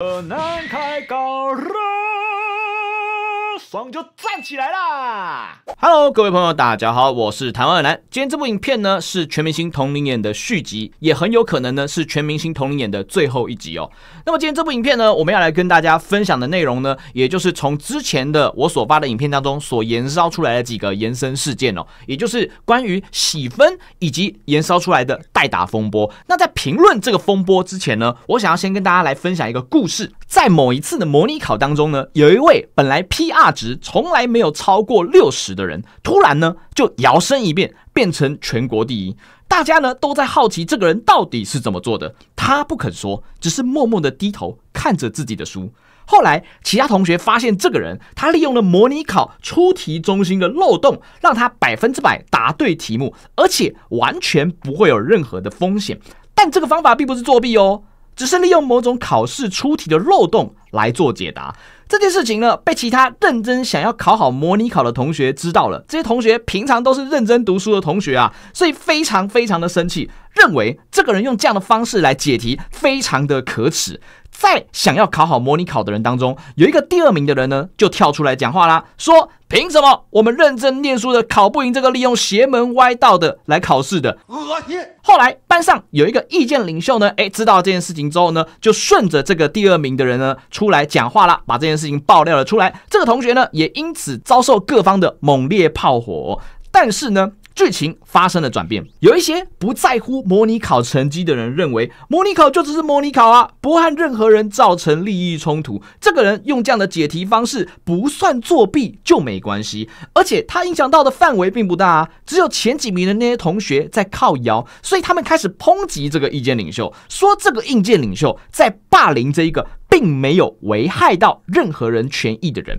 难开高热，爽就站起来啦 ！Hello， 各位朋友，大家好，我是台湾二男。今天这部影片呢是全明星同龄眼的续集，也很有可能呢是全明星同龄眼的最后一集哦。那么今天这部影片呢，我们要来跟大家分享的内容呢，也就是从之前的我所发的影片当中所延烧出来的几个延伸事件哦，也就是关于喜分以及延烧出来的代打风波。那在评论这个风波之前呢，我想要先跟大家来分享一个故事。在某一次的模拟考当中呢，有一位本来 PR 值从来没有超过60的人，突然呢就摇身一变，变成全国第一。大家呢都在好奇这个人到底是怎么做的，他不肯说，只是默默的低头看着自己的书。后来其他同学发现这个人，他利用了模拟考出题中心的漏洞，让他100%答对题目，而且完全不会有任何的风险。但这个方法并不是作弊哦，只是利用某种考试出题的漏洞来做解答。这件事情呢，被其他认真想要考好模拟考的同学知道了。这些同学平常都是认真读书的同学啊，所以非常的生气，认为这个人用这样的方式来解题，非常的可耻。在想要考好模拟考的人当中，有一个第2名的人呢，就跳出来讲话啦，说凭什么我们认真念书的考不赢这个利用邪门歪道的来考试的？恶心！后来班上有一个意见领袖呢，知道这件事情之后呢，就顺着这个第2名的人呢出来讲话啦，把这件事情爆料了出来。这个同学呢，也因此遭受各方的猛烈炮火。但是呢，剧情发生了转变，有一些不在乎模拟考成绩的人认为，模拟考就只是模拟考啊，不会和任何人造成利益冲突。这个人用这样的解题方式不算作弊就没关系，而且他影响到的范围并不大啊，只有前几名的那些同学在靠腰，所以他们开始抨击这个意见领袖，说这个意见领袖在霸凌这一个并没有危害到任何人权益的人。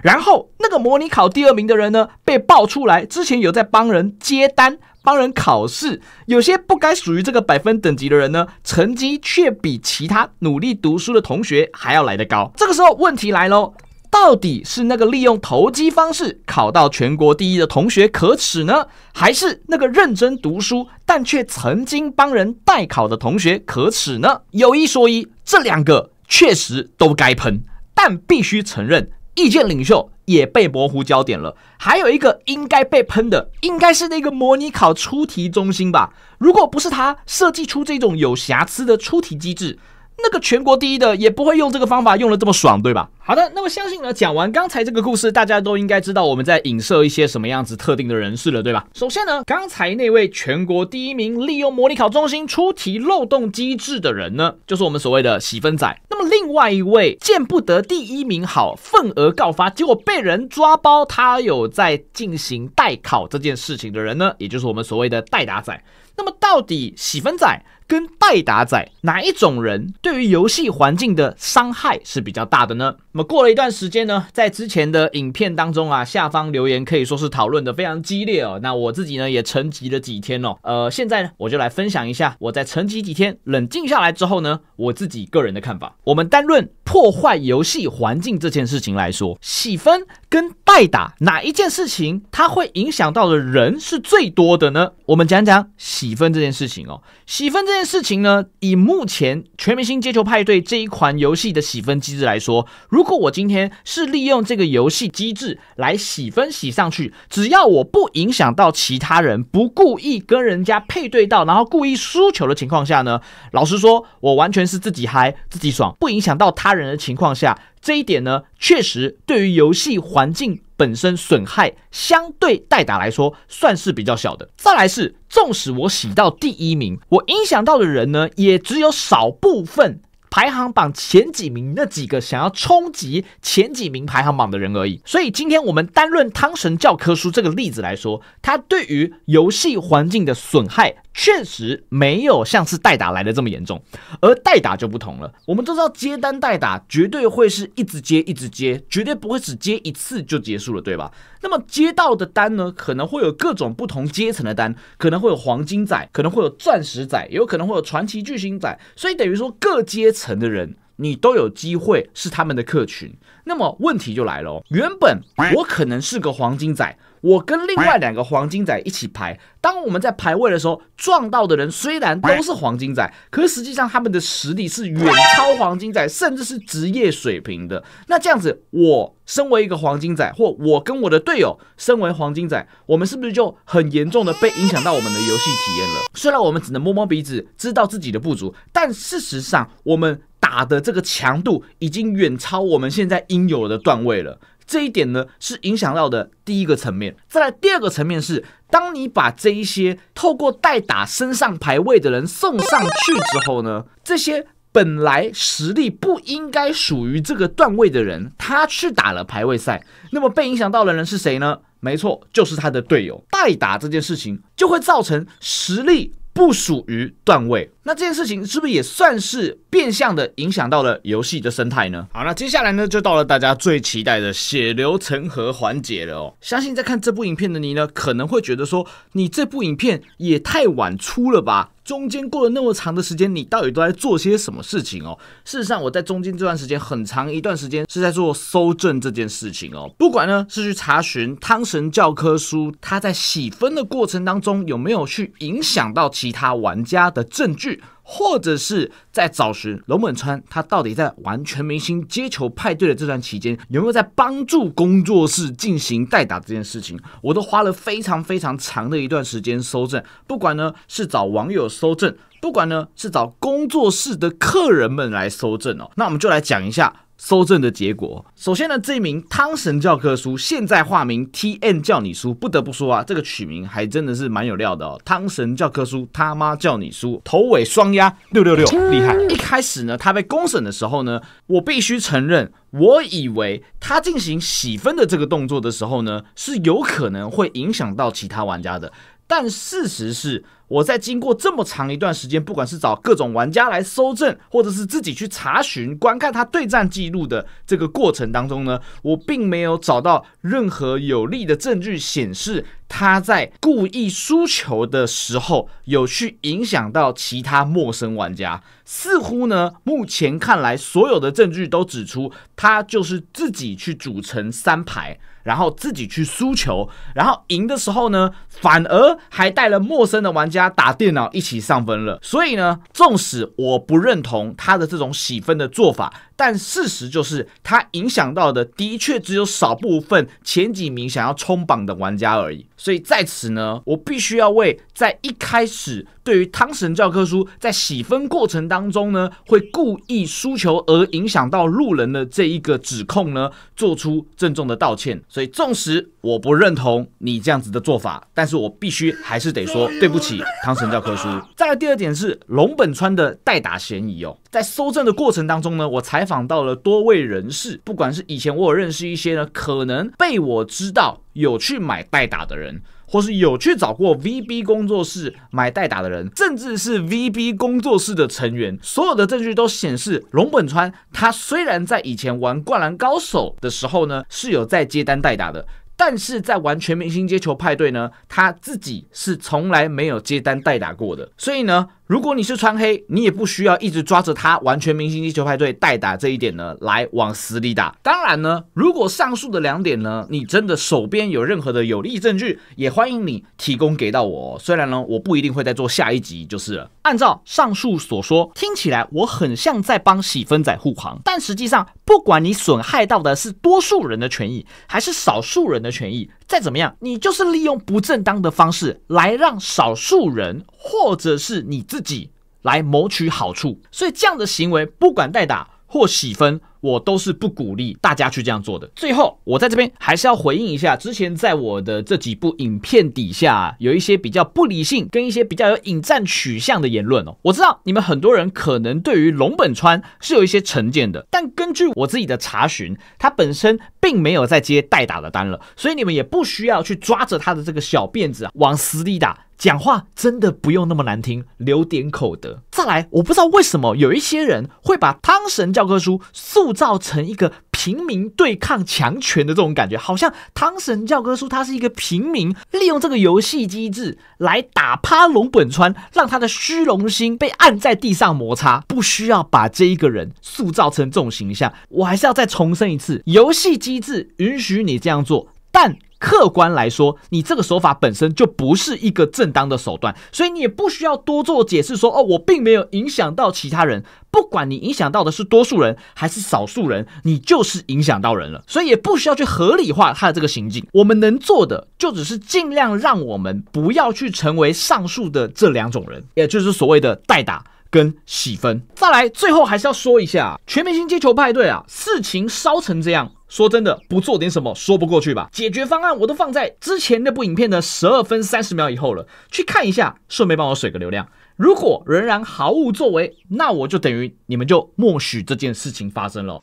然后那个模拟考第2名的人呢，被爆出来之前有在帮人接单、帮人考试，有些不该属于这个百分等级的人呢，成绩却比其他努力读书的同学还要来得高。这个时候问题来咯，到底是那个利用投机方式考到全国第一的同学可耻呢，还是那个认真读书但却曾经帮人代考的同学可耻呢？有一说一，这2个确实都该喷，但必须承认，意见领袖也被模糊焦点了。还有一个应该被喷的，应该是那个模拟考出题中心吧？如果不是他设计出这种有瑕疵的出题机制，那个全国第一的也不会用这个方法用得这么爽，对吧？好的，那么相信呢，讲完刚才这个故事，大家都应该知道我们在影射一些什么样子特定的人士了，对吧？首先呢，刚才那位全国第1名利用模拟考中心出题漏洞机制的人呢，就是我们所谓的喜分仔。那么另外一位见不得第1名好，愤而告发，结果被人抓包他有在进行代考这件事情的人呢，也就是我们所谓的代打仔。那么到底喜分仔跟代打仔哪一种人对于游戏环境的伤害是比较大的呢？那么过了一段时间呢，在之前的影片当中啊，下方留言可以说是讨论的非常激烈哦。那我自己呢也沉寂了几天哦，现在呢我就来分享一下我在沉寂几天冷静下来之后呢，我自己个人的看法。我们单论破坏游戏环境这件事情来说，喜分跟代打哪一件事情它会影响到的人是最多的呢？我们讲讲喜分这件事情哦。喜分这件事情呢，以目前全明星街球派对这一款游戏的喜分机制来说，如果我今天是利用这个游戏机制来洗分洗上去，只要我不影响到其他人，不故意跟人家配对到，然后故意输球的情况下呢，老实说，我完全是自己嗨自己爽，不影响到他人的情况下，这一点呢，确实对于游戏环境本身损害相对代打来说算是比较小的。再来是，纵使我洗到第1名，我影响到的人呢，也只有少部分排行榜前几名那几个想要冲击前几名排行榜的人而已。所以今天我们单论汤神教科书这个例子来说，它对于游戏环境的损害确实没有像是代打来的这么严重。而代打就不同了，我们都知道接单代打绝对会是一直接一直接，绝对不会只接一次就结束了，对吧？那么接到的单呢，可能会有各种不同阶层的单，可能会有黄金仔，可能会有钻石仔，也有可能会有传奇巨星仔，所以等于说各阶层的人你都有机会是他们的客群。那么问题就来了原本我可能是个黄金仔，我跟另外2个黄金仔一起排，当我们在排位的时候，撞到的人虽然都是黄金仔，可是实际上他们的实力是远超黄金仔，甚至是职业水平的。那这样子，我身为一个黄金仔，或我跟我的队友身为黄金仔，我们是不是就很严重的被影响到我们的游戏体验了？虽然我们只能摸摸鼻子，知道自己的不足，但事实上我们打的这个强度已经远超我们现在应有的段位了。这一点呢，是影响到的第一个层面。再来第二个层面是，当你把这一些透过代打升上排位的人送上去之后呢，这些本来实力不应该属于这个段位的人，他去打了排位赛，那么被影响到的人是谁呢？没错，就是他的队友。代打这件事情就会造成实力不属于段位，那这件事情是不是也算是变相的影响到了游戏的生态呢？好，那接下来呢，就到了大家最期待的血流成河环节了哦。相信在看这部影片的你呢，可能会觉得说，你这部影片也太晚出了吧？中间过了那么长的时间，你到底都在做些什么事情哦？事实上，我在中间这段时间很长一段时间是在做搜证这件事情哦。不管呢是去查询汤神教科书，它在洗分的过程当中有没有去影响到其他玩家的证据，或者是在找寻龙本川他到底在玩全明星接球派对的这段期间有没有在帮助工作室进行代打这件事情，我都花了非常非常长的一段时间搜证。不管呢是找网友搜证，不管呢是找工作室的客人们来搜证哦。那我们就来讲一下搜证的结果。首先呢，这一名汤神教科书现在化名 TN 叫你书，不得不说啊，这个取名还真的是蛮有料的哦。汤神教科书他妈叫你书，头尾双押666，厉害。一开始呢，他被公审的时候呢，我必须承认，我以为他进行洗分的这个动作的时候呢，是有可能会影响到其他玩家的。但事实是，我在经过这么长一段时间，不管是找各种玩家来搜证，或者是自己去查询、观看他对战记录的这个过程当中呢，我并没有找到任何有力的证据显示他在故意输球的时候有去影响到其他陌生玩家。似乎呢，目前看来所有的证据都指出，他就是自己去组成3排。然后自己去输球，然后赢的时候呢，反而还带了陌生的玩家打电脑一起上分了。所以呢，纵使我不认同他的这种洗分的做法，但事实就是他影响到的的确只有少部分前几名想要冲榜的玩家而已。所以在此呢，我必须要为在一开始对于汤神教科书在洗分过程当中呢，会故意输球而影响到路人的这一个指控呢，做出郑重的道歉。所以纵使我不认同你这样子的做法，但是我必须还是得说对不起汤神教科书。再来第二点是龙本川的代打嫌疑哦。在搜证的过程当中呢，我采访到了多位人士，不管是以前我有认识一些呢，可能被我知道有去买代打的人，或是有去找过 VB 工作室买代打的人，甚至是 VB 工作室的成员，所有的证据都显示，龙本川他虽然在以前玩灌篮高手的时候呢，是有在接单代打的，但是在玩全明星接球派对呢，他自己是从来没有接单代打过的。所以呢，如果你是川黑，你也不需要一直抓着他完全明星接球派对代打这一点呢来往死里打。当然呢，如果上述的2点呢，你真的手边有任何的有力证据，也欢迎你提供给到我哦。虽然呢，我不一定会再做下一集就是了。按照上述所说，听起来我很像在帮洗分仔护航，但实际上，不管你损害到的是多数人的权益，还是少数人的权益，再怎么样，你就是利用不正当的方式来让少数人或者是你自己来谋取好处。所以这样的行为，不管代打或洗分，我都是不鼓励大家去这样做的。最后，我在这边还是要回应一下，之前在我的这几部影片底下，有一些比较不理性跟一些比较有引战取向的言论哦。我知道你们很多人可能对于龙本川是有一些成见的，但根据我自己的查询，他本身并没有在接代打的单了，所以你们也不需要去抓着他的这个小辫子往死里打。讲话真的不用那么难听，留点口德。再来，我不知道为什么有一些人会把汤神教科书塑造成一个平民对抗强权的这种感觉，好像汤神教科书他是一个平民，利用这个游戏机制来打趴龙本川，让他的虚荣心被按在地上摩擦，不需要把这一个人塑造成这种形象。我还是要再重申一次，游戏机制允许你这样做，但客观来说，你这个手法本身就不是一个正当的手段，所以你也不需要多做解释说，我并没有影响到其他人。不管你影响到的是多数人还是少数人，你就是影响到人了，所以也不需要去合理化他的这个行径。我们能做的就只是尽量让我们不要去成为上述的这两种人，也就是所谓的代打跟洗分。再来，最后还是要说一下，全明星接球派对啊，事情烧成这样，说真的，不做点什么说不过去吧？解决方案我都放在之前那部影片的12分30秒以后了，去看一下，顺便帮我水个流量。如果仍然毫无作为，那我就等于你们就默许这件事情发生了。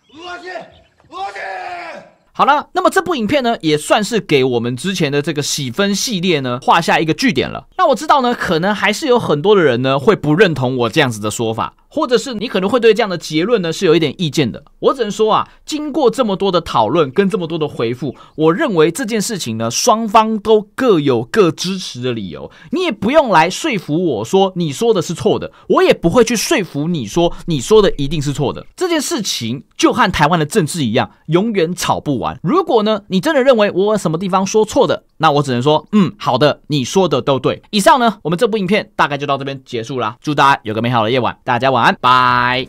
好了，那么这部影片呢，也算是给我们之前的这个洗分系列呢画下一个句点了。那我知道呢，可能还是有很多的人呢会不认同我这样子的说法，或者是你可能会对这样的结论呢是有一点意见的。我只能说啊，经过这么多的讨论跟这么多的回复，我认为这件事情呢，双方都各有各支持的理由。你也不用来说服我说你说的是错的，我也不会去说服你说你说的一定是错的。这件事情就和台湾的政治一样，永远吵不完。如果呢，你真的认为我有什么地方说错的，那我只能说，好的，你说的都对。以上呢，我们这部影片大概就到这边结束啦。祝大家有个美好的夜晚，大家晚安，拜。